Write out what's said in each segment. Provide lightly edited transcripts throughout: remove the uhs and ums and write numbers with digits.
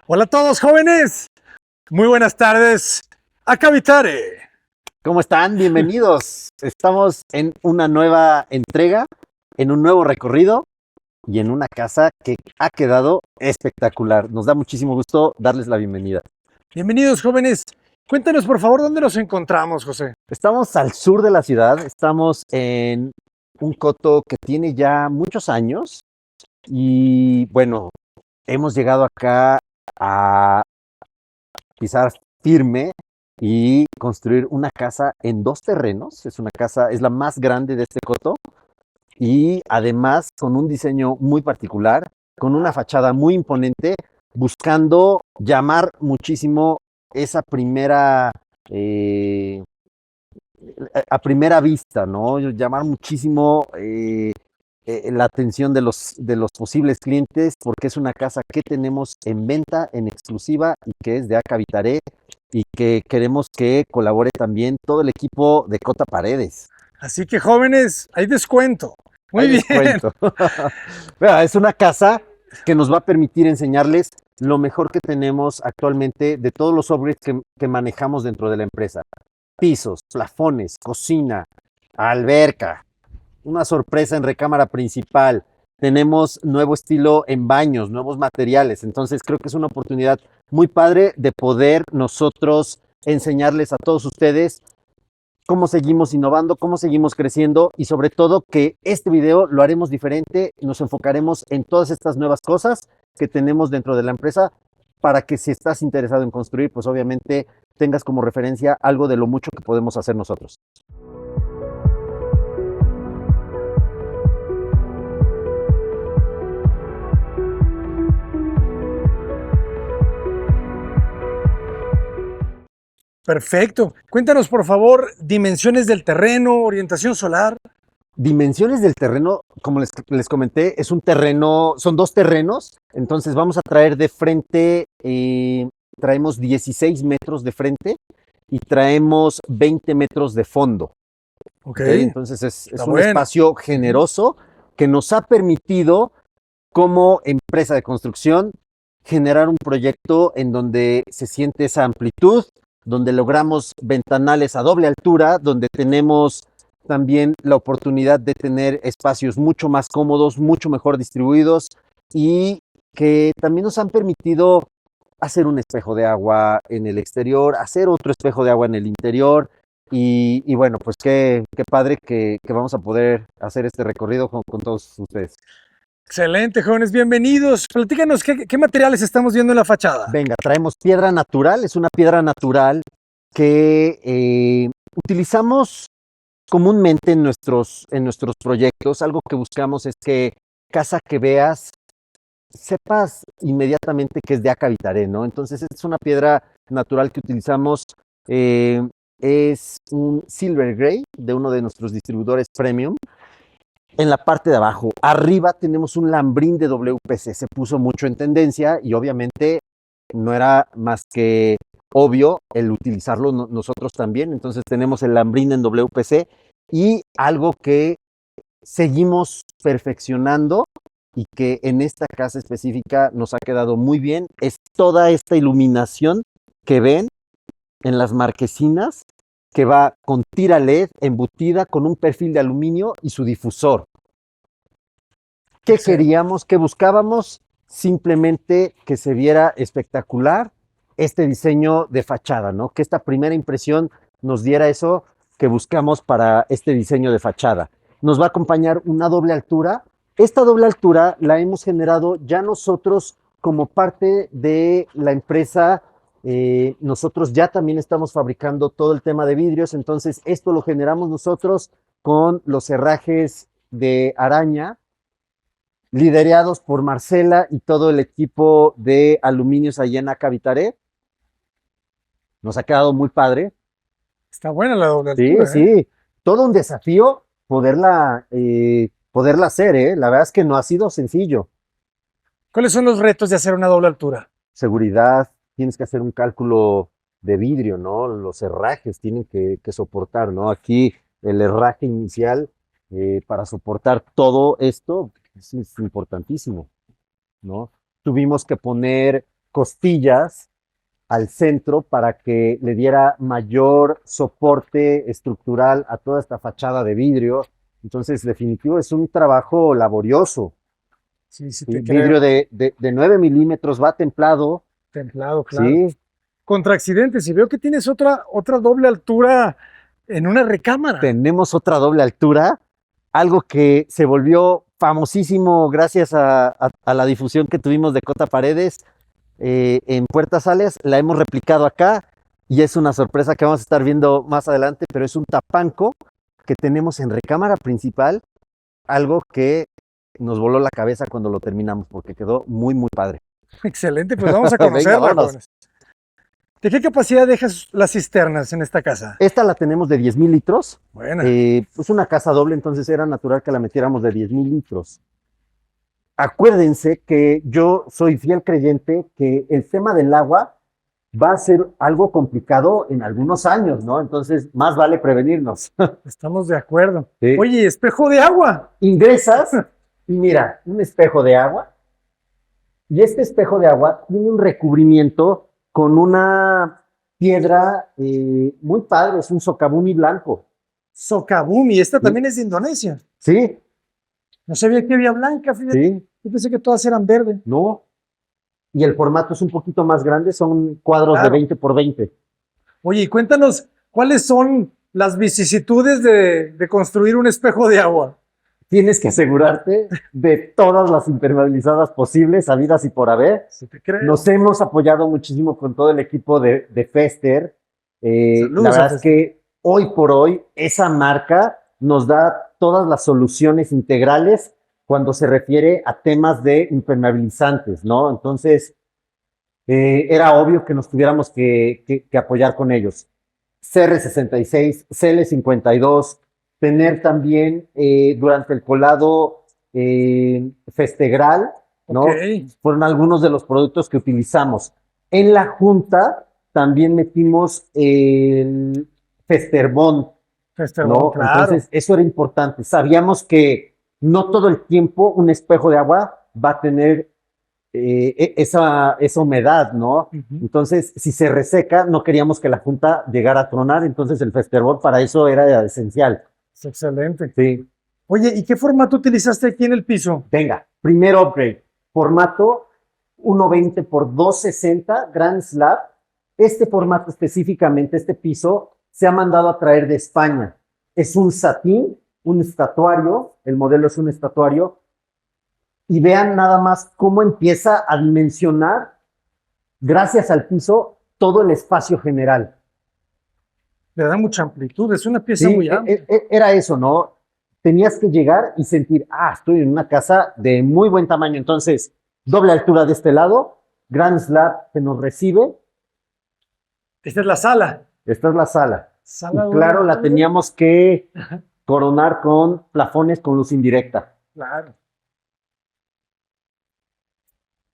Hola a todos jóvenes, muy buenas tardes a Cavitare. ¿Cómo están? Bienvenidos. Estamos en una nueva entrega, en un nuevo recorrido y en una casa que ha quedado espectacular. Nos da muchísimo gusto darles la bienvenida. Bienvenidos jóvenes, cuéntanos por favor dónde nos encontramos, José. Estamos al sur de la ciudad, estamos en un coto que tiene ya muchos años y bueno, hemos llegado acá a pisar firme y construir una casa en 2 terrenos. Es una casa, es la más grande de este coto y además con un diseño muy particular, con una fachada muy imponente, buscando llamar muchísimo esa primera, a primera vista, ¿no? Llamar muchísimo la atención de los posibles clientes, porque es una casa que tenemos en venta, en exclusiva y que es de Acá Habitaré y que queremos que colabore también todo el equipo de Cota Paredes. Así que jóvenes, hay descuento. Muy Hay bien. descuento. Vea, es una casa que nos va a permitir enseñarles lo mejor que tenemos actualmente de todos los upgrades que manejamos dentro de la empresa. Pisos, plafones, cocina, alberca, una sorpresa en recámara principal. Tenemos nuevo estilo en baños, nuevos materiales. Entonces creo que es una oportunidad muy padre de poder nosotros enseñarles a todos ustedes cómo seguimos innovando, cómo seguimos creciendo y sobre todo que este video lo haremos diferente, nos enfocaremos en todas estas nuevas cosas que tenemos dentro de la empresa para que si estás interesado en construir, pues obviamente tengas como referencia algo de lo mucho que podemos hacer nosotros. Perfecto. Cuéntanos por favor dimensiones del terreno, orientación solar. Dimensiones del terreno, como les comenté, es un terreno, son 2 terrenos, entonces vamos a traer de frente, traemos 16 metros de frente y traemos 20 metros de fondo. Ok, ¿Ok? Entonces es está un bueno. espacio generoso que nos ha permitido, como empresa de construcción, generar un proyecto en donde se siente esa amplitud, donde logramos ventanales a doble altura, donde tenemos también la oportunidad de tener espacios mucho más cómodos, mucho mejor distribuidos y que también nos han permitido hacer un espejo de agua en el exterior, hacer otro espejo de agua en el interior y bueno, pues qué padre que vamos a poder hacer este recorrido con todos ustedes. Excelente, jóvenes, bienvenidos. Platícanos qué materiales estamos viendo en la fachada. Venga, traemos piedra natural, es una piedra natural que utilizamos comúnmente en nuestros proyectos. Algo que buscamos es que casa que veas, sepas inmediatamente que es de Acá Habitaré, ¿no? Entonces es una piedra natural que utilizamos, eh, es un Silver Gray de uno de nuestros distribuidores premium. En la parte de abajo, arriba tenemos un lambrín de WPC, se puso mucho en tendencia y obviamente no era más que obvio el utilizarlo nosotros también. Entonces tenemos el lambrín en WPC y algo que seguimos perfeccionando y que en esta casa específica nos ha quedado muy bien es toda esta iluminación que ven en las marquesinas, que va con tira LED embutida con un perfil de aluminio y su difusor. ¿Qué queríamos? ¿Qué buscábamos? Simplemente que se viera espectacular este diseño de fachada, ¿no? Que esta primera impresión nos diera eso que buscamos para este diseño de fachada. Nos va a acompañar una doble altura. Esta doble altura la hemos generado ya nosotros como parte de la empresa. Nosotros ya también estamos fabricando todo el tema de vidrios, entonces esto lo generamos nosotros con los herrajes de araña, liderados por Marcela y todo el equipo de aluminios allá en Acá Habitaré. Nos ha quedado muy padre. Está buena la doble Sí, altura, ¿eh? sí, todo un desafío poderla hacer, ¿eh? La verdad es que no ha sido sencillo. ¿Cuáles son los retos de hacer una doble altura? Seguridad, tienes que hacer un cálculo de vidrio, ¿no? Los herrajes tienen que soportar, ¿no? Aquí el herraje inicial para soportar todo esto es importantísimo, ¿no? Tuvimos que poner costillas al centro para que le diera mayor soporte estructural a toda esta fachada de vidrio. Entonces, definitivo, es un trabajo laborioso. Sí, sí, ¿Sí? te creo. Vidrio de 9 milímetros, va templado, Templado, claro. ¿sí? Contra accidentes. Y veo que tienes otra doble altura en una recámara. Tenemos otra doble altura, algo que se volvió famosísimo gracias a la difusión que tuvimos de Cota Paredes en Puertas Sales. La hemos replicado acá y es una sorpresa que vamos a estar viendo más adelante, pero es un tapanco que tenemos en recámara principal, algo que nos voló la cabeza cuando lo terminamos porque quedó muy, muy padre. Excelente, pues vamos a Venga, conocerla, vámonos. jóvenes. ¿De qué capacidad dejas las cisternas en esta casa? Esta la tenemos de 10,000 litros. Buena. Es una casa doble, entonces era natural que la metiéramos de 10,000 litros. Acuérdense que yo soy fiel creyente que el tema del agua va a ser algo complicado en algunos años, ¿no? Entonces, más vale prevenirnos. Estamos de acuerdo. Sí. Oye, espejo de agua. Ingresas y mira, un espejo de agua. Y este espejo de agua tiene un recubrimiento con una piedra muy padre, es un socavumi blanco. Socavumi, esta también es de Indonesia. Sí, No sabía que había blanca, fíjate. sí, Yo pensé que todas eran verde. no. Y el formato es un poquito más grande, son cuadros Claro. de 20 por 20. Oye, y cuéntanos, ¿cuáles son las vicisitudes de construir un espejo de agua? Tienes que asegurarte de todas las impermeabilizadas posibles, habidas y por haber. Si te creo. Nos hemos apoyado muchísimo con todo el equipo de Fester. Saludos La a verdad es Fester. que hoy por hoy esa marca nos da todas las soluciones integrales cuando se refiere a temas de impermeabilizantes, ¿no? Entonces, era obvio que nos tuviéramos que apoyar con ellos. CR66, CL52, tener también durante el colado Festegral, ¿no? Ok. Fueron algunos de los productos que utilizamos. En la junta también metimos el Festerbond, ¿no? Claro. Entonces, eso era importante. Sabíamos que no todo el tiempo un espejo de agua va a tener esa humedad, ¿no? Ujú. Entonces, si se reseca, no queríamos que la junta llegara a tronar, entonces el Festerbond para eso era esencial. Es excelente. Sí. Oye, ¿y qué formato utilizaste aquí en el piso? Venga, primer upgrade, formato 1.20 por 2.60, Grand Slab. Este formato específicamente, este piso, se ha mandado a traer de España. Es un satín, un estatuario, el modelo es un estatuario, y vean nada más cómo empieza a dimensionar, gracias al piso, todo el espacio general. Le da mucha amplitud, es una pieza Sí, muy amplia. era eso, ¿no? Tenías que llegar y sentir, estoy en una casa de muy buen tamaño. Entonces, doble altura de este lado, Grand Slab que nos recibe. Esta es la sala. Esta es la sala. Sala Y claro, la doble. teníamos que coronar con plafones con luz indirecta. Claro.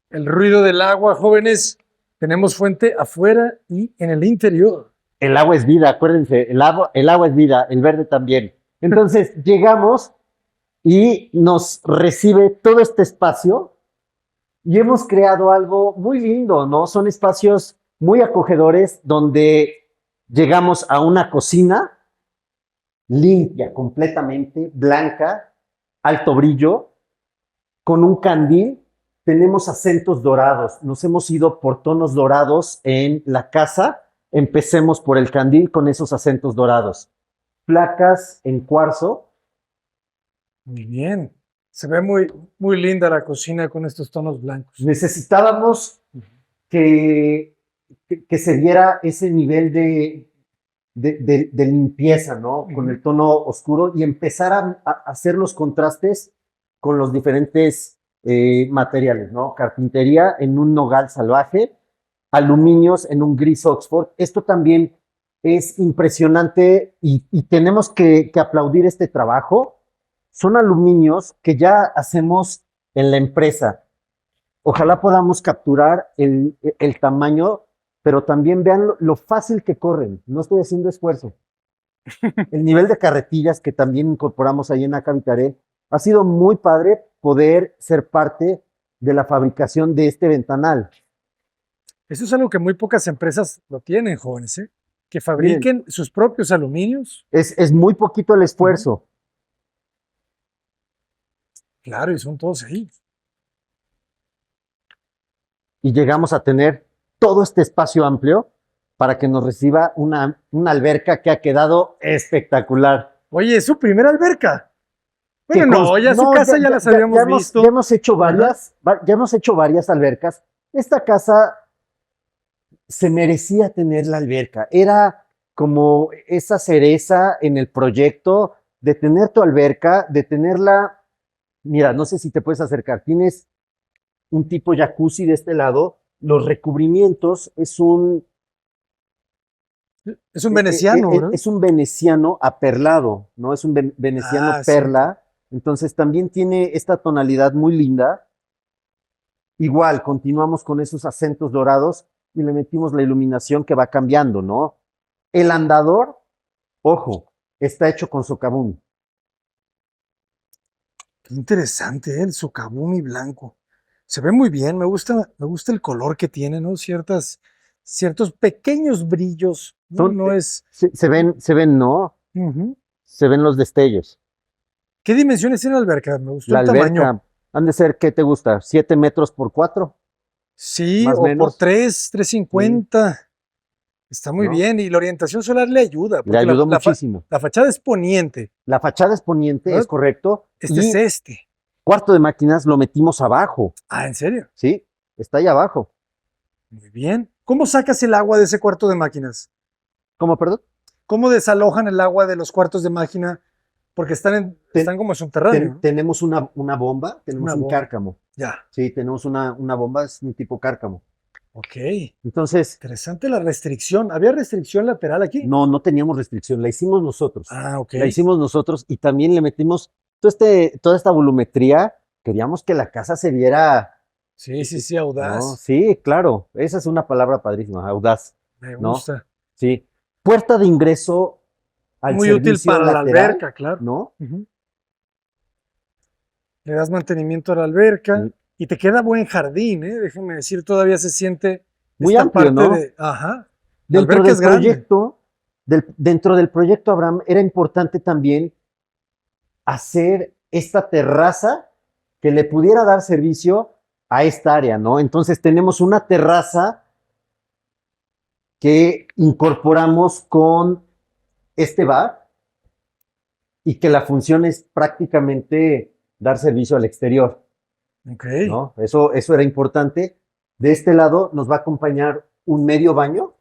El ruido del agua, jóvenes. Tenemos fuente afuera y en el interior. El agua es vida, acuérdense, el agua es vida, el verde también. Entonces, llegamos y nos recibe todo este espacio y hemos creado algo muy lindo, ¿no? Son espacios muy acogedores donde llegamos a una cocina limpia, completamente blanca, alto brillo, con un candil. Tenemos acentos dorados, nos hemos ido por tonos dorados en la casa. Empecemos por el candil con esos acentos dorados. Placas en cuarzo. Muy bien. Se ve muy, muy linda la cocina con estos tonos blancos. Necesitábamos que se diera ese nivel de limpieza, ¿no? Con el tono oscuro y empezar a hacer los contrastes con los diferentes materiales, ¿no? Carpintería en un nogal salvaje, aluminios en un gris Oxford. Esto también es impresionante y tenemos que aplaudir este trabajo. Son aluminios que ya hacemos en la empresa. Ojalá podamos capturar el tamaño, pero también vean lo fácil que corren. No estoy haciendo esfuerzo. El nivel de carretillas que también incorporamos ahí en Acavitaré ha sido muy padre poder ser parte de la fabricación de este ventanal. Eso es algo que muy pocas empresas lo tienen, jóvenes, ¿eh? Que fabriquen sus propios aluminios. Es muy poquito el esfuerzo. Claro, y son todos ahí. Y llegamos a tener todo este espacio amplio para que nos reciba una alberca que ha quedado espectacular. Oye, ¿es su primera alberca? Que Bueno, no, ya su casa ya las habíamos visto. Ya hemos hecho varias albercas. Esta casa se merecía tener la alberca. Era como esa cereza en el proyecto de tener tu alberca, de tenerla. Mira, no sé si te puedes acercar. Tienes un tipo jacuzzi de este lado. Los recubrimientos Es un veneciano, ¿verdad? es un veneciano aperlado, ¿no? Es un veneciano Ah, sí. perla. Entonces también tiene esta tonalidad muy linda. Igual, continuamos con esos acentos dorados y le metimos la iluminación que va cambiando, ¿no? El andador, ojo, está hecho con socavón. Qué interesante, ¿eh? El socavumi blanco. Se ve muy bien, me gusta el color que tiene, ¿no? Ciertos pequeños brillos, ¿no? Son, No es. se ven, ¿no? Ujú. Se ven los destellos. ¿Qué dimensiones tiene la alberca? Me gustó La el tamaño. alberca, han de ser, ¿qué te gusta? ¿7 metros por 4? Sí, Más o o por menos. 350. Está muy ¿No? bien. Y la orientación solar le ayuda, Le porque ayudó muchísimo. la fachada es poniente. La fachada es poniente, ¿Verdad? es correcto. Este Y es este. cuarto de máquinas lo metimos abajo, Ah, ¿en serio? ¿sí? Está ahí abajo. Muy bien. ¿Cómo sacas el agua de ese cuarto de máquinas? ¿Cómo, perdón? ¿Cómo desalojan el agua de los cuartos de máquina? Porque están como subterráneos, ¿no? Tenemos una bomba, tenemos Una un bomba. cárcamo. Ya. Sí, tenemos una bomba, es un tipo cárcamo. Ok. Entonces, Interesante la restricción. ¿Había restricción lateral aquí? no teníamos restricción, la hicimos nosotros. Ah, ok. La hicimos nosotros y también le metimos toda esta volumetría. Queríamos que la casa se viera. Sí, audaz. ¿No? Sí, claro, esa es una palabra padrísima, audaz. Me ¿no? gusta. Sí. Puerta de ingreso al Muy útil servicio para la lateral, alberca, claro. ¿no? Ujú. Le das mantenimiento a la alberca Mm. y te queda buen jardín, ¿eh? Déjenme decir, todavía se siente Muy esta amplio, parte ¿no? de. Ajá. La Dentro alberca del es grande. proyecto, dentro del proyecto Abraham, era importante también hacer esta terraza que le pudiera dar servicio a esta área, ¿no? Entonces tenemos una terraza que incorporamos con este bar y que la función es prácticamente dar servicio al exterior, Ok. ¿no? Eso era importante. De este lado nos va a acompañar un medio baño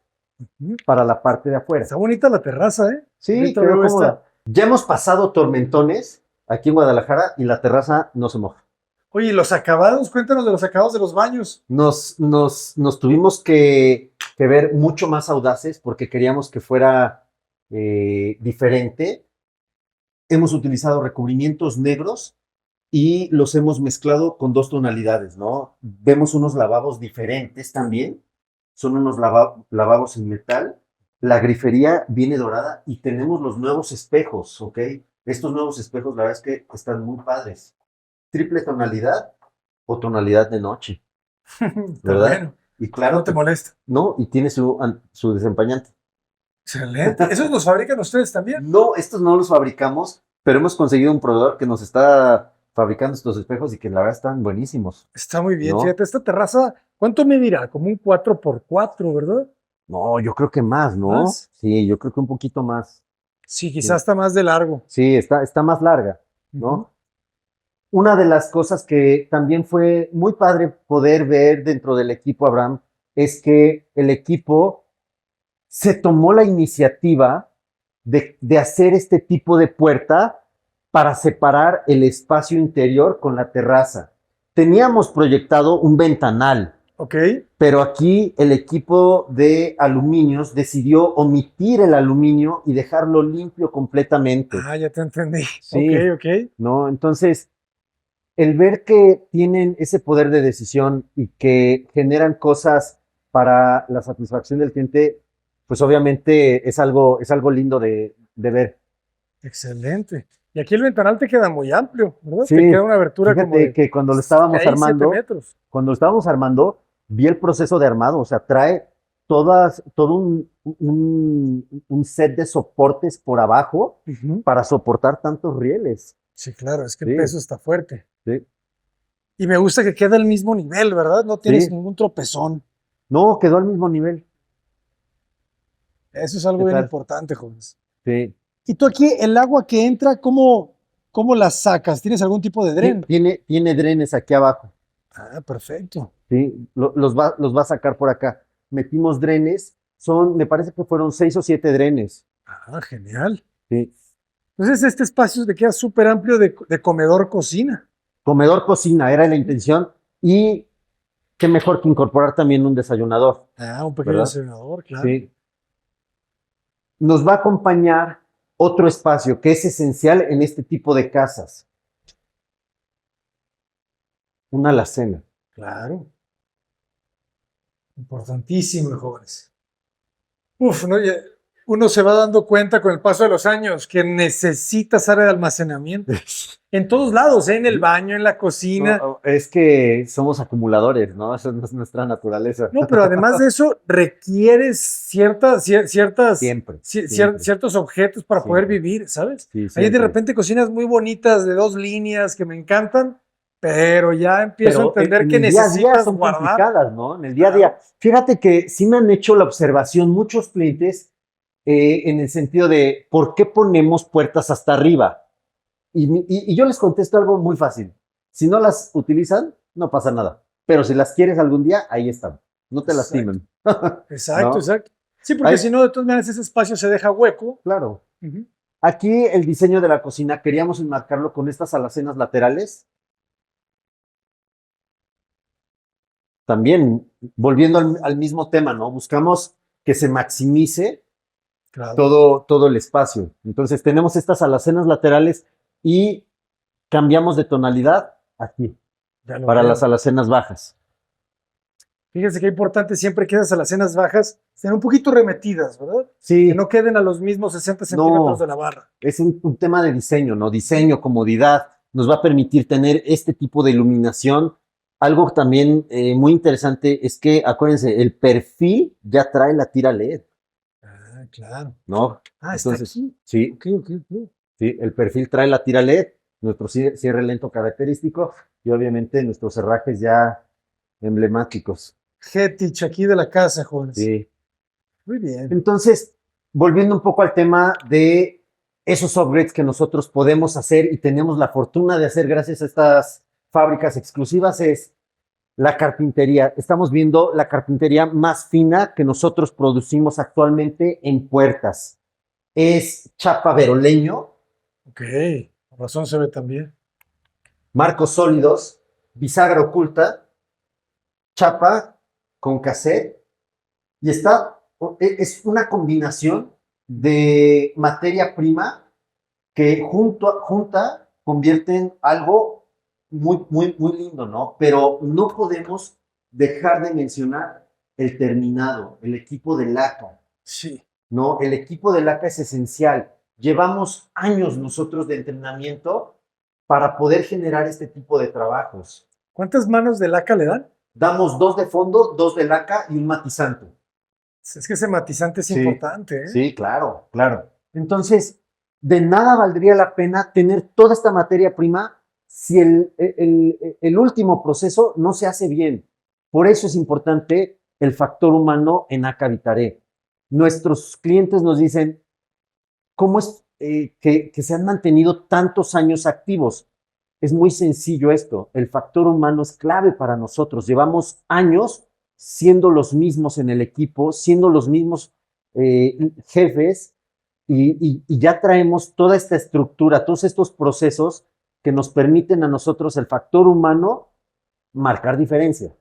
Ujú. para la parte de afuera. Está bonita la terraza, ¿eh? Sí, Ahorita quedó veo cómoda. Ya hemos pasado tormentones aquí en Guadalajara y la terraza no se moja. Oye, ¿y los acabados? Cuéntanos de los acabados de los baños. Nos tuvimos que ver mucho más audaces porque queríamos que fuera diferente. Hemos utilizado recubrimientos negros y los hemos mezclado con 2 tonalidades, ¿no? Vemos unos lavabos diferentes también. Son unos lavabos en metal. La grifería viene dorada y tenemos los nuevos espejos, ¿ok? Estos nuevos espejos, la verdad es que están muy padres. Triple tonalidad o tonalidad de noche, Está ¿verdad? bueno. Y claro, No te molesta. no, y tiene su desempañante. Excelente. ¿Esos los fabrican ustedes también? No, estos no los fabricamos, pero hemos conseguido un proveedor que nos está fabricando estos espejos y que la verdad están buenísimos. Está muy bien. ¿No? Fíjate, esta terraza, ¿cuánto medirá? Como un 4x4, ¿verdad? No, yo creo que más, ¿no? ¿Más? Sí, yo creo que un poquito más. Sí, quizás está más de largo. Sí, está más larga, ¿no? Ujú. Una de las cosas que también fue muy padre poder ver dentro del equipo Abraham es que el equipo se tomó la iniciativa de hacer este tipo de puerta para separar el espacio interior con la terraza. Teníamos proyectado un ventanal, Ok. pero aquí el equipo de aluminios decidió omitir el aluminio y dejarlo limpio completamente, Ah, ya te entendí. Sí. Ok. ¿no? Entonces, el ver que tienen ese poder de decisión y que generan cosas para la satisfacción del cliente, pues obviamente es algo lindo de ver. Excelente. Y aquí el ventanal te queda muy amplio, ¿verdad? Sí, Te queda una abertura como fíjate de que cuando lo estábamos 6, 7 armando, metros. cuando lo estábamos armando, vi el proceso de armado, o sea, trae todo un set de soportes por abajo Ujú. para soportar tantos rieles. Sí, claro, es que el Sí, peso está fuerte. sí, Y me gusta que quede al mismo nivel, ¿verdad? No tienes sí. ningún tropezón. No, quedó al mismo nivel. Eso es algo ¿Qué bien tal? importante, jóvenes. Sí. Y tú aquí, el agua que entra, ¿cómo la sacas? ¿Tienes algún tipo de dren? Tiene drenes aquí abajo. Ah, perfecto. Sí, los va a sacar por acá. Metimos drenes, me parece que fueron 6 o 7 drenes. Ah, genial. Sí. Entonces, este espacio te queda súper amplio de comedor-cocina. Comedor, cocina, era la intención. Y qué mejor que incorporar también un desayunador, Ah, un pequeño ¿verdad? desayunador, claro. Sí. Nos va a acompañar otro espacio que es esencial en este tipo de casas, una alacena. Claro. Importantísimo, jóvenes. Uf, ¿no? Uno se va dando cuenta con el paso de los años que necesitas área de almacenamiento. En todos lados, ¿eh? En el baño, en la cocina. No, es que somos acumuladores, ¿no? Esa es nuestra naturaleza. No, pero además de eso, requieres Siempre, siempre, ciertos objetos para poder siempre. vivir, ¿sabes? Sí, Hay de siempre. repente cocinas muy bonitas de 2 líneas que me encantan, pero ya empiezo a Pero entender en que el día a día necesitas son guardar. complicadas, ¿no? En el día a día. Claro. Fíjate que sí me han hecho la observación muchos clientes en el sentido de ¿por qué ponemos puertas hasta arriba? Y yo les contesto algo muy fácil. Si no las utilizan, no pasa nada. Pero si las quieres algún día, ahí están. No te Exacto, lastimen. exacto, ¿No? exacto. Sí, porque Hay, si no, de todas maneras ese espacio se deja hueco. claro. Ujú. Aquí el diseño de la cocina queríamos enmarcarlo con estas alacenas laterales. También, volviendo al mismo tema, ¿no? Buscamos que se maximice Claro, todo el espacio. Entonces tenemos estas alacenas laterales y cambiamos de tonalidad aquí ya lo para las veo. alacenas bajas. Fíjense que es importante siempre que esas alacenas bajas estén un poquito remetidas, ¿verdad? Que Sí, no queden a los mismos 60 centímetros de no, la barra. es un tema de diseño, ¿no? Diseño, comodidad, nos va a permitir tener este tipo de iluminación. Algo también muy interesante es que, acuérdense, el perfil ya trae la tira LED, Ah, claro. ¿no? Ah, está Entonces, aquí. sí, Ok, ok, ok. sí, el perfil trae la tira LED, nuestro cierre lento característico y obviamente nuestros cerrajes ya emblemáticos. Getich aquí de la casa, jóvenes. Sí. Muy bien. Entonces, volviendo un poco al tema de esos upgrades que nosotros podemos hacer y tenemos la fortuna de hacer gracias a estas fábricas exclusivas, es la carpintería. Estamos viendo la carpintería más fina que nosotros producimos actualmente en puertas. Es chapa veroleño, Ok. Con razón se ve también. marcos sólidos, bisagra oculta, chapa con cassette y es una combinación de materia prima que junta convierten algo muy, muy, muy lindo, ¿no? Pero no podemos dejar de mencionar el terminado, el equipo de laca, Sí. ¿no? El equipo de laca es esencial. Llevamos años nosotros de entrenamiento para poder generar este tipo de trabajos. ¿Cuántas manos de laca le dan? Damos 2 de fondo, 2 de laca y un matizante. Es que ese matizante es Sí, importante, ¿eh? sí, claro, claro. Entonces, de nada valdría la pena tener toda esta materia prima si el último proceso no se hace bien. Por eso es importante el factor humano en Acavitaré. Nuestros clientes nos dicen, ¿cómo es que se han mantenido tantos años activos? Es muy sencillo esto. El factor humano es clave para nosotros. Llevamos años siendo los mismos en el equipo, siendo los mismos jefes y ya traemos toda esta estructura, todos estos procesos que nos permiten a nosotros, el factor humano, marcar diferencia, ¿no?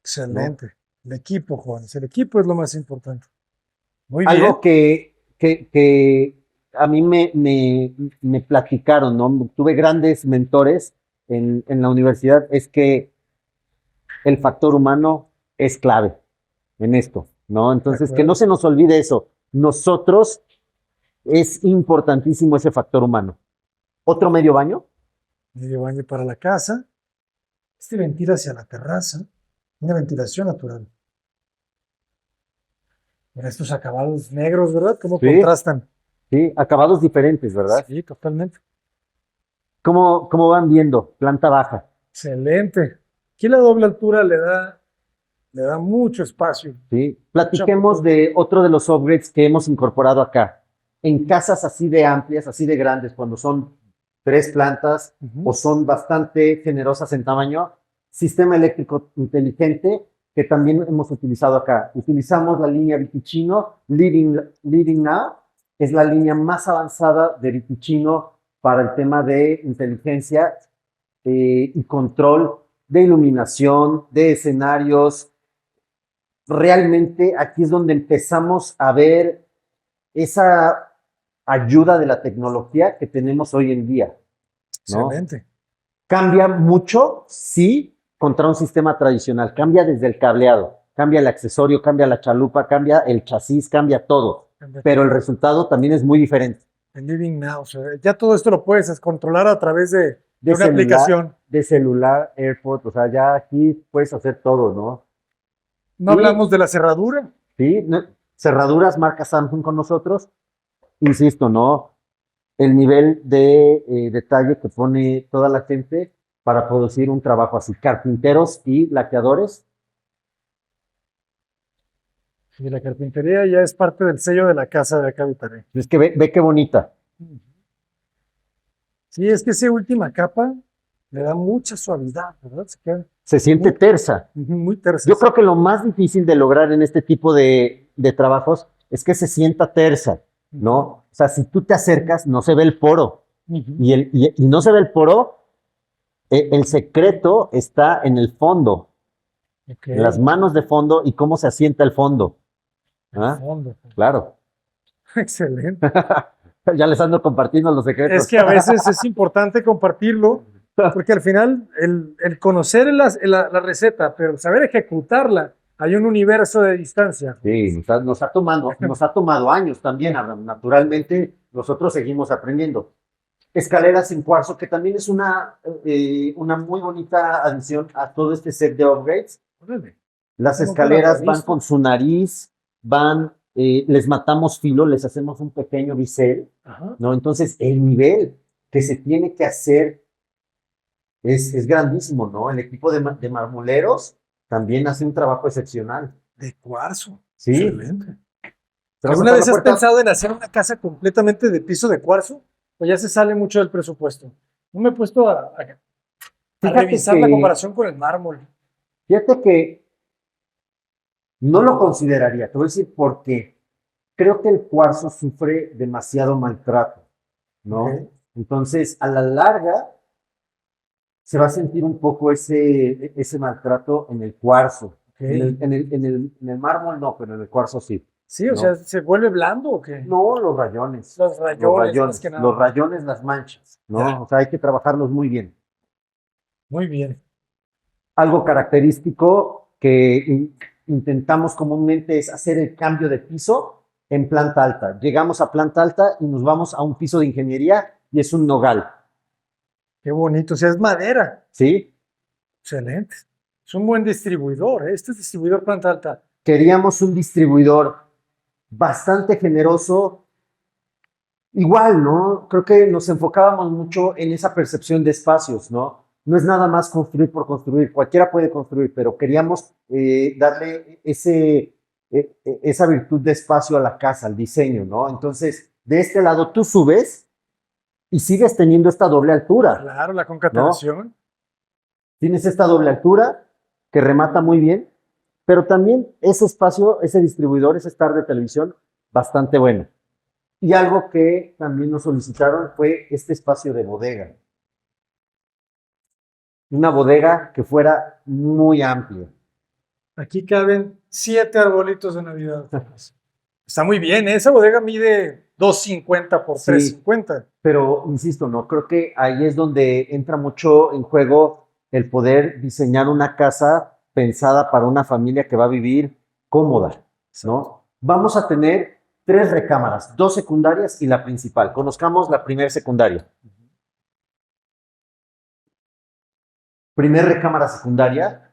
Excelente. El equipo, jóvenes. El equipo es lo más importante. Muy Algo bien. que a mí me platicaron, ¿no? Tuve grandes mentores en la universidad, es que el factor humano es clave en esto, ¿no? De Entonces, que no acuerdo. se nos olvide eso. Nosotros es importantísimo ese factor humano. ¿Otro medio baño? Medio baño para la casa. Este ventila hacia la terraza. Tiene ventilación natural. Mira estos acabados negros, ¿verdad? ¿Cómo Sí. contrastan? Sí, acabados diferentes, ¿verdad? Sí, totalmente. ¿Cómo van viendo? Planta baja. Excelente. Aquí la doble altura le da mucho espacio. ¿Sí? Mucha Platiquemos de otro de los upgrades que hemos incorporado acá. En casas así de amplias, así de grandes, cuando son 3 plantas o son bastante generosas en tamaño, sistema eléctrico inteligente que también hemos utilizado acá. Utilizamos la línea Viticino Living Now, es la línea más avanzada de Viticino para el tema de inteligencia y control de iluminación, de escenarios. Realmente aquí es donde empezamos a ver esa ayuda de la tecnología que tenemos hoy en día, ¿no? Excelente. Cambia mucho, sí, contra un sistema tradicional. Cambia desde el cableado, cambia el accesorio, cambia la chalupa, cambia el chasis, cambia todo. Pero el resultado también es muy diferente. En Living Now, o sea, ya todo esto lo puedes controlar a través de una celular, aplicación. De celular, AirPod, o sea, ya aquí puedes hacer todo, ¿no? No hablamos de la cerradura. Sí, cerraduras marca Samsung con nosotros. Insisto, ¿no? El nivel de detalle que pone toda la gente para producir un trabajo así. Carpinteros y laqueadores. Y la carpintería ya es parte del sello de la casa de acá, Vitaré. Es que ve qué bonita. Sí, es que esa última capa le da mucha suavidad, ¿verdad? Se siente tersa. Muy tersa. Yo creo que lo más difícil de lograr en este tipo de trabajos es que se sienta tersa, ¿no? O sea, si tú te acercas, no se ve el poro. Y no se ve el poro, el secreto está en el fondo, en las manos de fondo y cómo se asienta el fondo. ¿Ah? El fondo. Claro. Excelente. Ya les ando compartiendo los secretos. Es que a veces es importante compartirlo, porque al final el conocer la receta, pero saber ejecutarla, hay un universo de distancia. Sí, nos ha tomado años también, Abraham. Naturalmente, nosotros seguimos aprendiendo. Escaleras en cuarzo, que también es una muy bonita adición a todo este set de upgrades. Las escaleras van con su nariz, les matamos filo, les hacemos un pequeño bisel, ¿no? Entonces, el nivel que se tiene que hacer es grandísimo, ¿no? El equipo de marmoleros también hace un trabajo excepcional. De cuarzo. Sí. Excelente. ¿Alguna vez has pensado en hacer una casa completamente de piso de cuarzo? ¿O ya se sale mucho del presupuesto? No me he puesto a revisar la comparación con el mármol. Fíjate que no lo consideraría, te voy a decir por qué. Creo que el cuarzo sufre demasiado maltrato, ¿no? Okay. Entonces, a la larga, se va a sentir un poco ese maltrato en el cuarzo. Okay. En el mármol no, pero en el cuarzo sí. Sí, o sea, ¿se vuelve blando o qué? No, los rayones. Los rayones, las manchas, ¿no? Ya. O sea, hay que trabajarlos muy bien. Muy bien. Algo característico que intentamos comúnmente es hacer el cambio de piso en planta alta. Llegamos a planta alta y nos vamos a un piso de ingeniería y es un nogal. Qué bonito, o sea, es madera. Sí. Excelente. Es un buen distribuidor, ¿eh? Este es distribuidor planta alta. Queríamos un distribuidor bastante generoso. Igual, ¿no? Creo que nos enfocábamos mucho en esa percepción de espacios, ¿no? No es nada más construir por construir, cualquiera puede construir, pero queríamos darle esa virtud de espacio a la casa, al diseño, ¿no? Entonces, de este lado tú subes y sigues teniendo esta doble altura. Claro, la concatenación. ¿No? Tienes esta doble altura que remata muy bien, pero también ese espacio, ese distribuidor, ese estar de televisión, bastante bueno. Y algo que también nos solicitaron fue este espacio de bodega. Una bodega que fuera muy amplia. Aquí caben 7 arbolitos de Navidad. Está muy bien, ¿eh? Esa bodega mide 2.50 por 3.50. Pero, insisto, no creo que ahí es donde entra mucho en juego el poder diseñar una casa pensada para una familia que va a vivir cómoda, ¿no? Vamos a tener 3 recámaras, 2 secundarias y la principal. Conozcamos la primera secundaria. Primer recámara secundaria,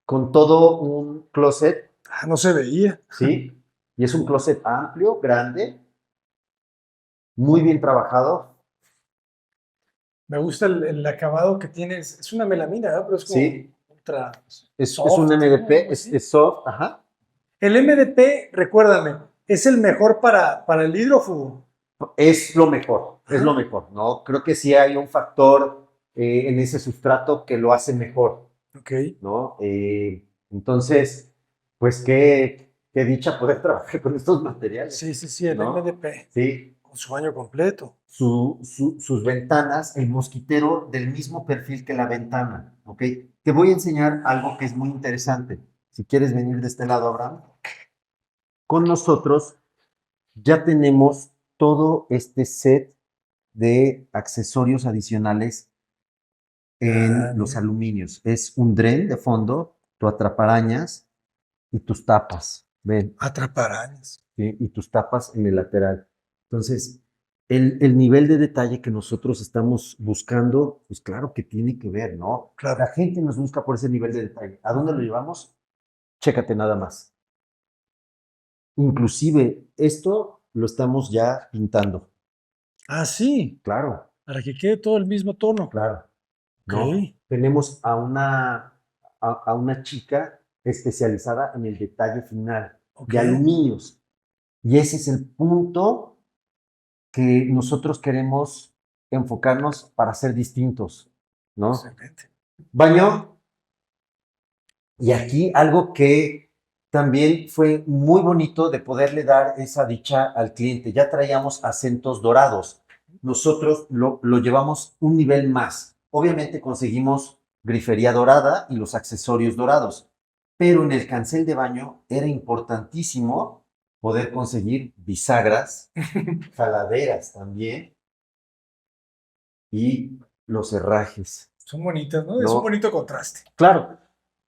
con todo un closet, Ah, no se veía. ¿sí? Y es un closet amplio, grande, muy bien trabajado, Me gusta el acabado que tiene. Es una melamina, ¿verdad? Pero es como ¿sí? ultra Es soft, un ¿no? MDP, Algo así. es soft, ajá. El MDP, recuérdame, es el mejor para el hidrófugo. Es lo mejor, es lo Ajá. mejor, ¿no? Creo que sí hay un factor en ese sustrato que lo hace mejor, Ok. ¿no? Entonces, pues qué dicha poder trabajar con estos materiales, Sí, sí, sí, el ¿no? MDP. Sí, Con su baño completo. sus ventanas, el mosquitero del mismo perfil que la ventana, ¿ok? Te voy a enseñar algo que es muy interesante. Si quieres venir de este lado, Abraham, con nosotros ya tenemos todo este set de accesorios adicionales Ah, en los mira. aluminios. Es un dren de fondo, tu atraparañas y tus tapas. Ven, Atraparañas. ¿sí? Y tus tapas en el lateral. Entonces, el nivel de detalle que nosotros estamos buscando, pues claro que tiene que ver, ¿no? La Claro. gente nos busca por ese nivel de detalle. ¿A dónde lo Ujú. llevamos? Chécate nada más. Inclusive, esto lo estamos ya pintando. Ah, sí. Claro, Para que quede todo el mismo tono. claro. Ok. ¿No? Tenemos a una chica especializada en el detalle final Ok. de aluminios. Y ese es el punto que nosotros queremos enfocarnos para ser distintos, ¿no? Excelente. Baño, y aquí algo que también fue muy bonito de poderle dar esa dicha al cliente. Ya traíamos acentos dorados. Nosotros lo llevamos un nivel más. Obviamente conseguimos grifería dorada y los accesorios dorados, pero en el cancel de baño era importantísimo poder conseguir bisagras, jaladeras también y los herrajes, Son bonitas, ¿no? Es un ¿no? bonito contraste. Claro,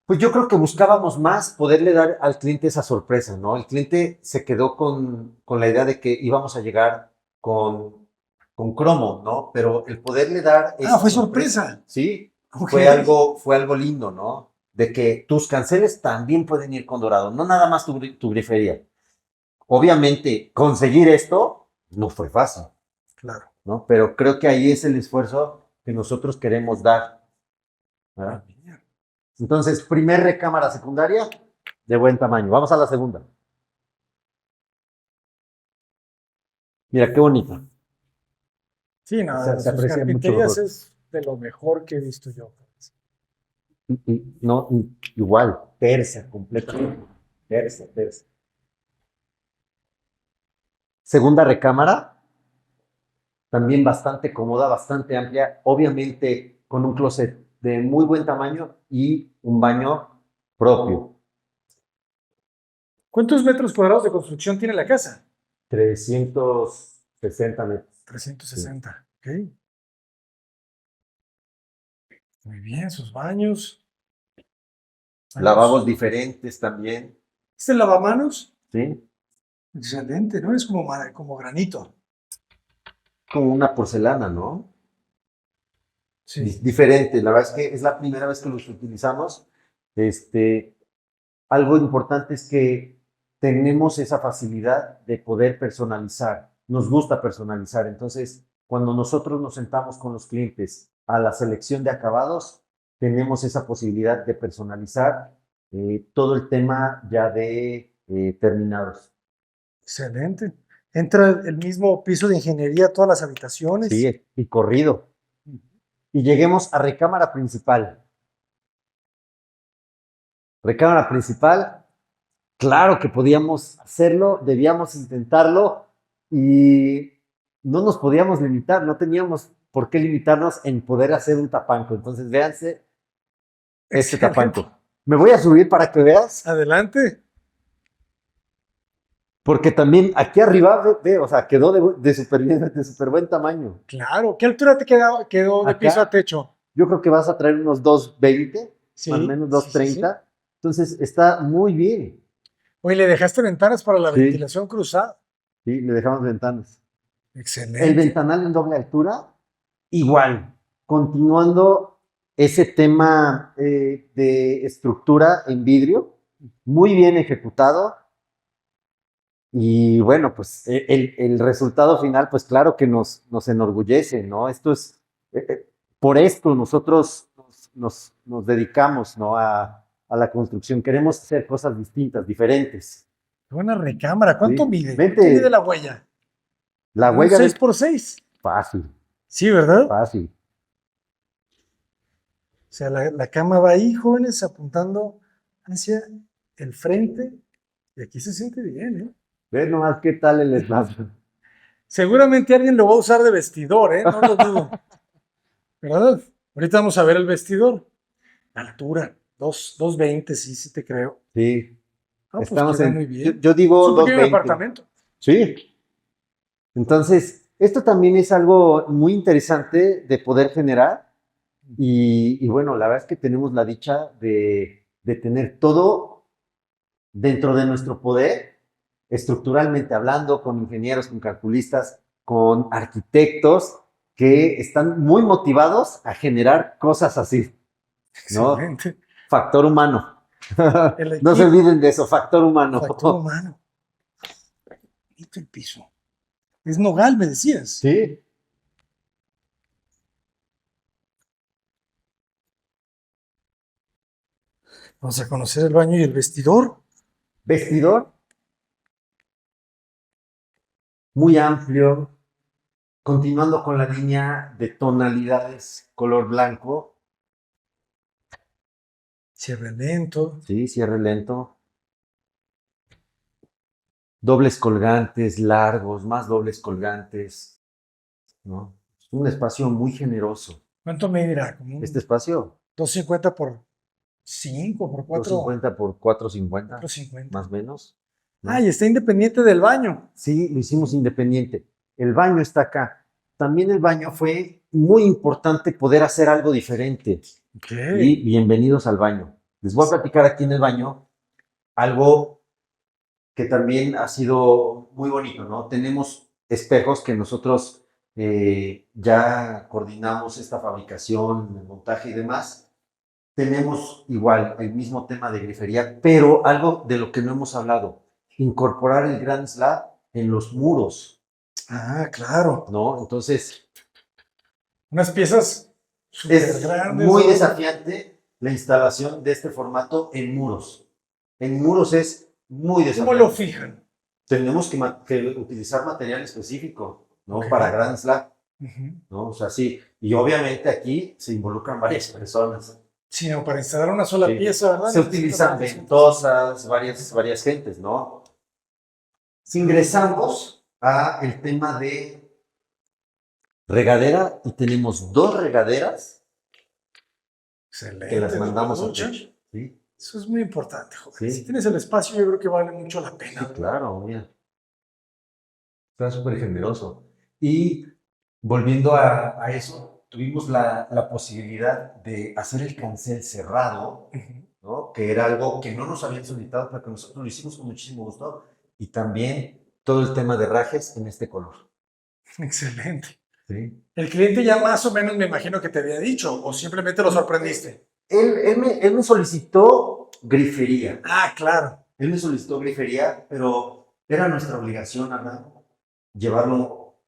pues yo creo que buscábamos más poderle dar al cliente esa sorpresa, ¿no? El cliente se quedó con la idea de que íbamos a llegar con cromo, ¿no? Pero el poderle dar Ah, esa fue sorpresa, sorpresa. ¿sí? Ok. Fue algo lindo, ¿no? De que tus canceles también pueden ir con dorado, no nada más tu grifería. Obviamente, conseguir esto no fue fácil, Claro. ¿no? Pero creo que ahí es el esfuerzo que nosotros queremos dar, Ah, ¿verdad? mira. Entonces, primer recámara secundaria de buen tamaño. Vamos a la segunda. Mira, qué bonita. Sí, no, Se sus aprecia mucho carpinterías mejor. es de lo mejor que he visto yo. No, igual, tersa, completamente. Tersa, tersa. Segunda recámara, también bastante cómoda, bastante amplia, obviamente con un closet de muy buen tamaño y un baño propio. ¿Cuántos metros cuadrados de construcción tiene la casa? 360 metros. Sí. 360. Ok. Muy bien, sus baños. Lavabos Baños. diferentes también, ¿Este lavamanos? ¿sí? Excelente, ¿no? Es como, como granito. Como una porcelana, ¿no? Sí. Diferente. La verdad es que es la primera vez que los utilizamos. Este, algo importante es que tenemos esa facilidad de poder personalizar. Nos gusta personalizar. Entonces, cuando nosotros nos sentamos con los clientes a la selección de acabados, tenemos esa posibilidad de personalizar todo el tema ya de terminados. Excelente. Entra el mismo piso de ingeniería a todas las habitaciones. Sí, y corrido. Y lleguemos a recámara principal. Recámara principal, claro que podíamos hacerlo, debíamos intentarlo y no nos podíamos limitar, no teníamos por qué limitarnos en poder hacer un tapanco. Entonces, véanse este Excelente. tapanco. Me voy a subir para que veas, Adelante. porque también aquí arriba, o sea, quedó de súper buen tamaño. Claro. ¿Qué altura te quedó de piso a Acá techo? yo creo que vas a traer unos 220, más o Sí, menos sí, sí, sí. 230. Entonces, está muy bien. Oye, le dejaste ventanas para la Sí, ventilación cruzada. sí, le dejamos ventanas. El Excelente. ventanal en doble altura, igual, continuando ese tema de estructura en vidrio, muy bien ejecutado. Y bueno, pues el resultado final, pues claro que nos enorgullece, ¿no? Esto es, por esto nosotros nos dedicamos, ¿no? A la construcción. Queremos hacer cosas distintas, diferentes. Buena recámara. ¿Cuánto Sí. mide? Vente. ¿Cuánto mide la huella? La Un huella 6x6. Fácil, Sí, ¿verdad? fácil. O sea, la cama va ahí, jóvenes, apuntando hacia el frente. Y aquí se siente bien, ¿eh? Ve nomás qué tal el espacio. Seguramente alguien lo va a usar de vestidor, ¿eh? No lo dudo. ¿Verdad? Ahorita vamos a ver el vestidor. La altura, 220, sí, sí te creo. Sí, Ah, pues estamos queda en, muy bien. yo Es digo un pequeño 220. departamento. Sí. Entonces, esto también es algo muy interesante de poder generar. Y bueno, la verdad es que tenemos la dicha de tener todo dentro de nuestro poder, estructuralmente hablando, con ingenieros, con calculistas, con arquitectos que están muy motivados a generar cosas así, ¿no? Excelente. Factor humano. El No se equipo, olviden de eso, factor humano. factor humano. Bonito el piso. Es nogal, me decías. Sí. Vamos a conocer el baño y el vestidor. Vestidor muy amplio, continuando con la línea de tonalidades color blanco. Cierre lento. Sí, cierre lento. Dobles colgantes, largos, más dobles colgantes, ¿no? Es un espacio muy generoso. ¿Cuánto medirá? Como un Este espacio, 250 por 5, por 4, 250 por 450, 450. más o menos, ¿no? Ah, y está independiente del baño. Sí, lo hicimos independiente. El baño está acá. También el baño fue muy importante poder hacer algo diferente. Ok. Y bienvenidos al baño. Les voy a platicar aquí en el baño algo que también ha sido muy bonito, ¿no? Tenemos espejos que nosotros ya coordinamos esta fabricación, el montaje y demás. Tenemos igual el mismo tema de grifería, pero algo de lo que no hemos hablado, incorporar el Grand Slab en los muros, Ah, claro. ¿no? Entonces, Unas piezas súper es grandes. muy ¿no? desafiante la instalación de este formato en muros. En muros es muy ¿Cómo desafiante. lo fijan? Tenemos que utilizar material específico, ¿no? Ok. Para Grand Slab, Ujú. ¿no? O sea, sí. Y obviamente aquí se involucran varias personas. Sí, no, para instalar una sola Sí. pieza, ¿verdad? Se utilizan ventosas, varias gentes, ¿no? Ingresamos a el tema de regadera y tenemos 2 regaderas Excelente. que las mandamos a Ducha. techo. ¿Sí? Eso es muy importante, joven. Sí. Si tienes el espacio, yo creo que vale mucho la pena. Sí, ¿verdad? claro, mira. Está súper generoso. Y volviendo a eso, tuvimos la posibilidad de hacer el cancel cerrado, Ujú. ¿no? Que era algo que no nos habían solicitado, pero que nosotros lo hicimos con muchísimo gusto. Y también todo el tema de rajes en este color. Excelente. ¿Sí? El cliente ya más o menos me imagino que te había dicho, o simplemente lo sorprendiste. Él me solicitó grifería. Ah, claro. Él me solicitó grifería, pero era nuestra obligación, Ana, llevarlo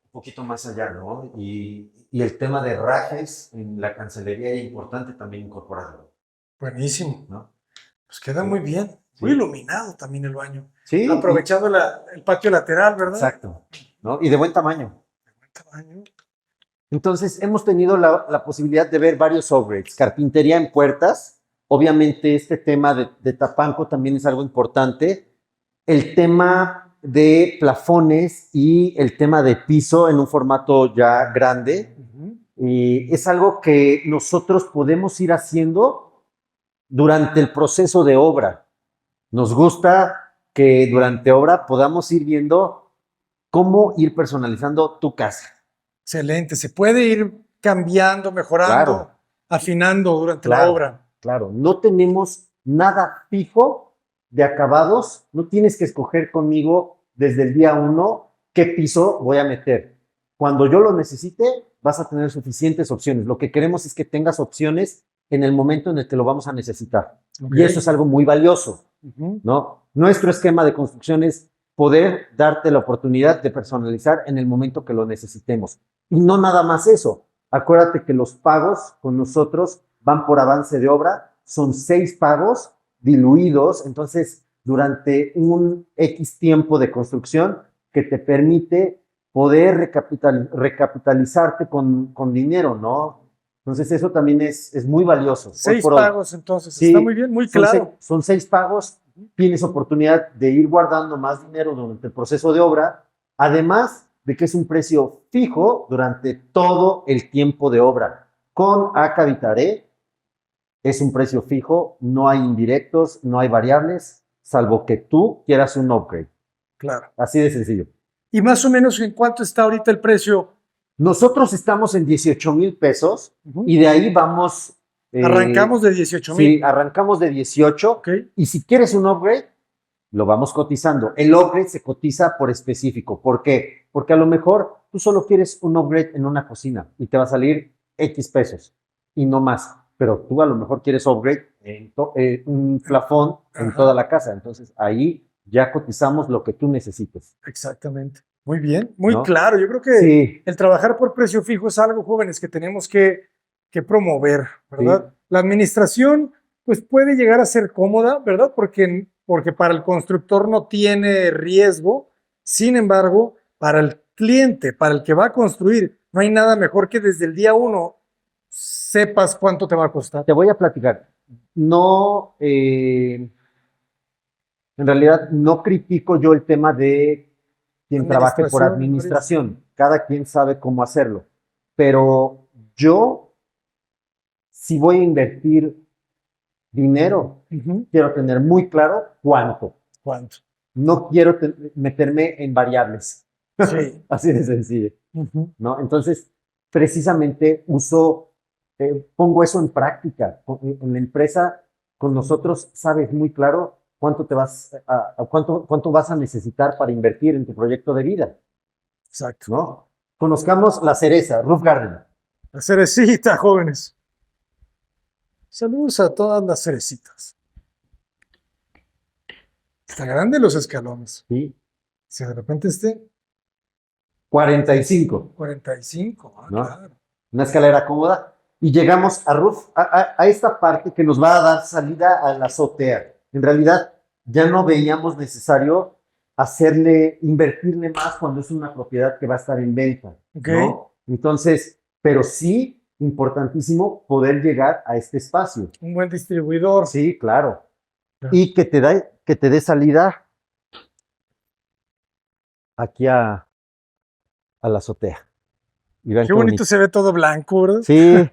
un poquito más allá, ¿no? Y el tema de rajes en la cancelería era importante también incorporarlo, Buenísimo. ¿no? Pues queda muy bien. Muy Sí. iluminado también el baño. Sí, Aprovechando el patio lateral, ¿verdad? exacto, ¿no? Y de buen tamaño. Buen tamaño. Entonces, hemos tenido la posibilidad de ver varios upgrades. Carpintería en puertas. Obviamente, este tema de tapanco también es algo importante. El tema de plafones y el tema de piso en un formato ya grande. Ujú. Y es algo que nosotros podemos ir haciendo durante el proceso de obra. Nos gusta que durante obra podamos ir viendo cómo ir personalizando tu casa. Excelente. Se puede ir cambiando, mejorando, Claro. afinando durante la Claro. obra. Claro, no tenemos nada fijo de acabados. No tienes que escoger conmigo desde el día 1 qué piso voy a meter. Cuando yo lo necesite, vas a tener suficientes opciones. Lo que queremos es que tengas opciones en el momento en el que lo vamos a necesitar. Ok. Y eso es algo muy valioso, Ujú. ¿no? Nuestro esquema de construcción es poder darte la oportunidad de personalizar en el momento que lo necesitemos. Y no nada más eso. Acuérdate que los pagos con nosotros van por avance de obra, son 6 pagos diluidos, entonces durante un X tiempo de construcción que te permite poder recapitalizarte con dinero, ¿no? Entonces eso también es muy valioso. Hoy 6 por hoy. pagos, entonces. Sí, Está muy bien, muy claro. son 6 pagos, tienes oportunidad de ir guardando más dinero durante el proceso de obra, además de que es un precio fijo durante todo el tiempo de obra. Con Acavitaré es un precio fijo, no hay indirectos, no hay variables, salvo que tú quieras un upgrade. Claro. Así de sencillo. Y más o menos, ¿en cuánto está ahorita el precio? Nosotros estamos en 18,000 pesos Ujú. y de ahí vamos. Arrancamos de 18,000. Sí, arrancamos de 18. Ok. Y si quieres un upgrade, lo vamos cotizando. El upgrade se cotiza por específico. ¿Por qué? Porque a lo mejor tú solo quieres un upgrade en una cocina y te va a salir X pesos y no más. Pero tú a lo mejor quieres upgrade en un plafón en Ajá. toda la casa. Entonces ahí ya cotizamos lo que tú necesites. Exactamente. Muy bien, muy ¿No? claro. Yo creo que Sí, el trabajar por precio fijo es algo, jóvenes, que tenemos que promover, ¿verdad? Sí. La administración, pues puede llegar a ser cómoda, ¿verdad? Porque para el constructor no tiene riesgo. Sin embargo, para el cliente, para el que va a construir, no hay nada mejor que desde el día uno sepas cuánto te va a costar. te voy a platicar. No, en realidad no critico yo el tema de quien trabaje por administración. Cada quien sabe cómo hacerlo. Pero yo, si voy a invertir dinero, Ujú. quiero tener muy claro cuánto. ¿Cuánto? No quiero meterme en variables. Sí. Así de sencillo, Ujú. ¿no? Entonces, precisamente pongo eso en práctica. En la empresa, con nosotros, sabes muy claro cuánto cuánto vas a necesitar para invertir en tu proyecto de vida, Exacto. ¿no? Conozcamos la cereza, Roof Garden. La cerecita, jóvenes. Saludos a todas las cerecitas. Está grande los escalones. ¿Sí? Si de repente 45, 45, ¿no? claro. Una escalera cómoda. Y llegamos a esta parte que nos va a dar salida a la azotea. En realidad, ya no veíamos necesario invertirle más cuando es una propiedad que va a estar en venta, Ok. ¿no? Entonces, pero sí, importantísimo poder llegar a este espacio. Un buen distribuidor. Sí, claro. Claro. Y que te dé salida aquí a la azotea. Y vean Qué bonito se ve todo blanco, ¿verdad? Sí, Se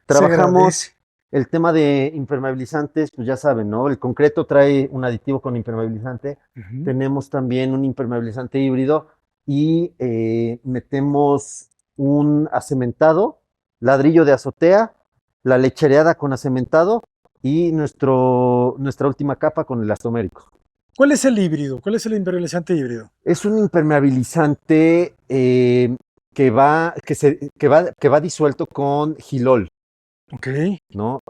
trabajamos agradece. el tema de impermeabilizantes, pues ya saben, ¿no? El concreto trae un aditivo con impermeabilizante. Ujú. Tenemos también un impermeabilizante híbrido y metemos un acementado, ladrillo de azotea, la lechereada con acementado y nuestra última capa con elastomérico. ¿Cuál es el híbrido? ¿Cuál es el impermeabilizante híbrido? Es un impermeabilizante que va disuelto con gilol, Ok. ¿no?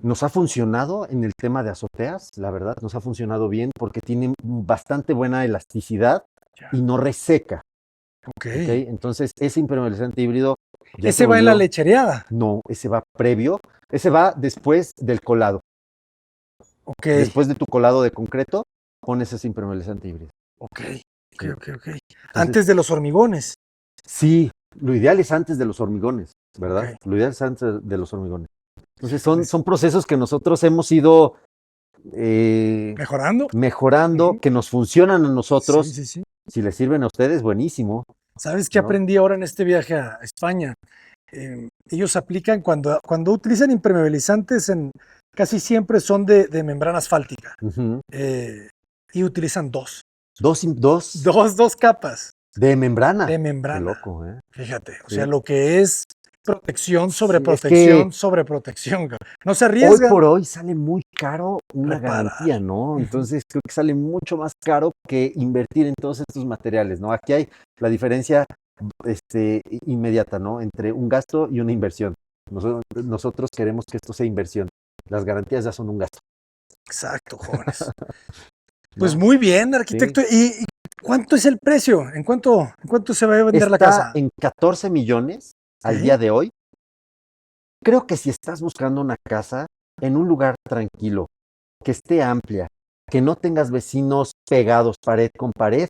Nos ha funcionado en el tema de azoteas, la verdad, nos ha funcionado bien porque tiene bastante buena elasticidad Ya. y no reseca. Ok. ¿Ok? Entonces, ese impermeabilizante híbrido ya Ese se va en la volvió- lechereada. No, ese va previo, ese va después del colado. Ok. Después de tu colado de concreto, pones ese impermeabilizante híbrido. Ok. Ok, Sí. ok, ok. Entonces, Antes de los hormigones. Sí, lo ideal es antes de los hormigones, ¿verdad? Ok. Lo ideal es antes de los hormigones. Entonces Fíjate. son procesos que nosotros hemos ido Mejorando. mejorando, Ujú. que nos funcionan a nosotros. Sí, sí, sí. Si les sirven a ustedes, buenísimo, ¿Sabes qué ¿no? aprendí ahora en este viaje a España? Ellos aplican cuando utilizan impermeabilizantes, casi siempre son de membrana asfáltica Ujú. y utilizan dos Dos capas de membrana. de Qué membrana. loco, ¿eh? Fíjate, o Sí. sea, lo que es protección sobre Sí, es protección que sobre protección. No se hoy arriesgan por hoy sale muy caro una reparar. garantía, ¿no? Ujú. Entonces creo que sale mucho más caro que invertir en todos estos materiales, ¿no? Aquí hay la diferencia inmediata, ¿no? Entre un gasto y una inversión. Nosotros queremos que esto sea inversión. Las garantías ya son un gasto. Exacto, jóvenes. Pues ¿No? muy bien, arquitecto. Sí. ¿Y cuánto es el precio? ¿En cuánto se va a vender la Está casa? en 14 millones al ¿Eh? día de hoy. Creo que si estás buscando una casa en un lugar tranquilo, que esté amplia, que no tengas vecinos pegados pared con pared,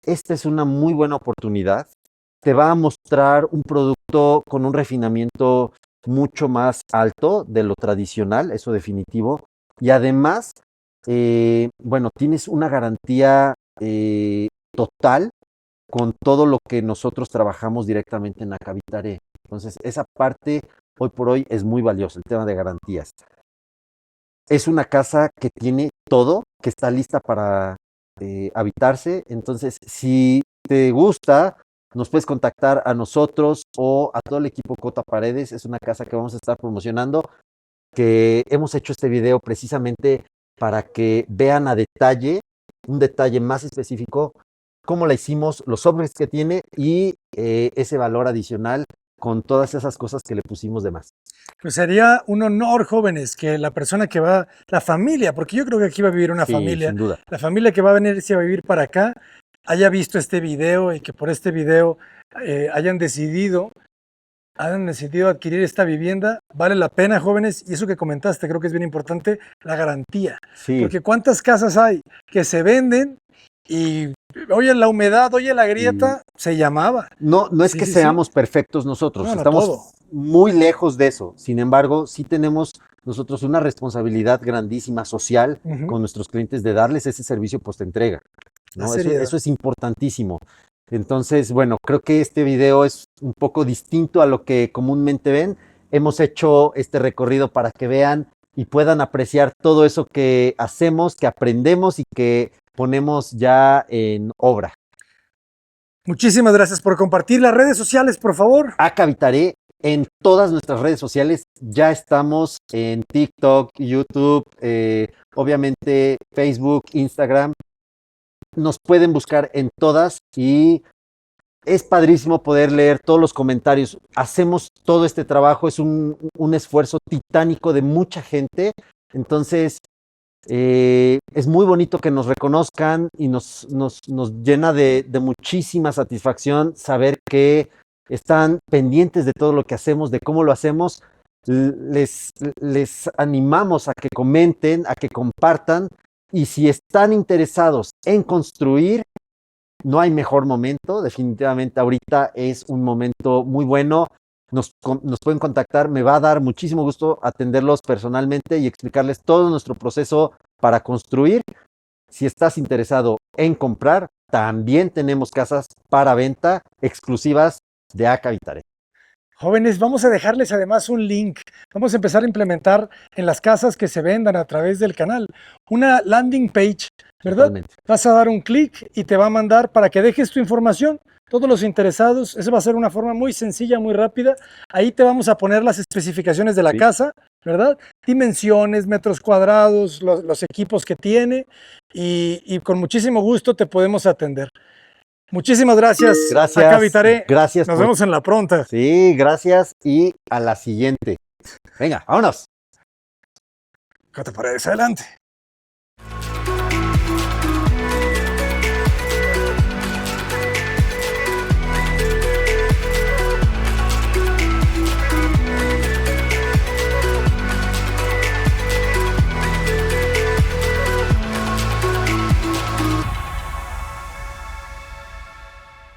esta es una muy buena oportunidad. Te va a mostrar un producto con un refinamiento mucho más alto de lo tradicional, eso definitivo. Y además, bueno, tienes una garantía total con todo lo que nosotros trabajamos directamente en Acabitare. Entonces, esa parte hoy por hoy es muy valiosa, el tema de garantías. Es una casa que tiene todo, que está lista para habitarse. Entonces, si te gusta, nos puedes contactar a nosotros o a todo el equipo Cota Paredes. Es una casa que vamos a estar promocionando, que hemos hecho este video precisamente para que vean a detalle, un detalle más específico, cómo la hicimos, los upgrades que tiene y ese valor adicional con todas esas cosas que le pusimos de más. Pues sería un honor, jóvenes, que la persona que va, la familia, porque yo creo que aquí va a vivir una Sí, familia, sin duda. la familia que va a venirse a vivir para acá, haya visto este video y que por este video hayan decidido adquirir esta vivienda. Vale la pena, jóvenes, y eso que comentaste, creo que es bien importante, la garantía. Sí. Porque cuántas casas hay que se venden y, oye, la humedad, oye, la grieta, se llamaba. No es Sí, que sí, seamos sí. perfectos nosotros, No, estamos todo. muy lejos de eso. Sin embargo, sí tenemos nosotros una responsabilidad grandísima social con nuestros clientes de darles ese servicio post-entrega, La ¿no? seriedad. Eso es importantísimo. Entonces, bueno, creo que este video es un poco distinto a lo que comúnmente ven. Hemos hecho este recorrido para que vean y puedan apreciar todo eso que hacemos, que aprendemos y que ponemos ya en obra. Muchísimas gracias por compartir las redes sociales, por favor. Acabitare en todas nuestras redes sociales. Ya estamos en TikTok, YouTube, obviamente Facebook, Instagram. Nos pueden buscar en todas y es padrísimo poder leer todos los comentarios. Hacemos todo este trabajo, es un esfuerzo titánico de mucha gente. Entonces, es muy bonito que nos reconozcan y nos llena de muchísima satisfacción saber que están pendientes de todo lo que hacemos, de cómo lo hacemos. Les animamos a que comenten, a que compartan y si están interesados en construir, no hay mejor momento. Definitivamente ahorita es un momento muy bueno. Nos pueden contactar, me va a dar muchísimo gusto atenderlos personalmente y explicarles todo nuestro proceso para construir. Si estás interesado en comprar, también tenemos casas para venta exclusivas de Acabitare. Jóvenes, vamos a dejarles además un link. Vamos a empezar a implementar en las casas que se vendan a través del canal una landing page, ¿verdad? Totalmente. Vas a dar un clic y te va a mandar para que dejes tu información. Todos los interesados, eso va a ser una forma muy sencilla, muy rápida. Ahí te vamos a poner las especificaciones de la casa, ¿verdad? Dimensiones, metros cuadrados, los equipos que tiene y con muchísimo gusto te podemos atender. Muchísimas gracias. Gracias. Acabitare. Gracias. Nos vemos en la pronta. Sí, gracias y a la siguiente. Venga, vámonos. Cota Paredes, adelante.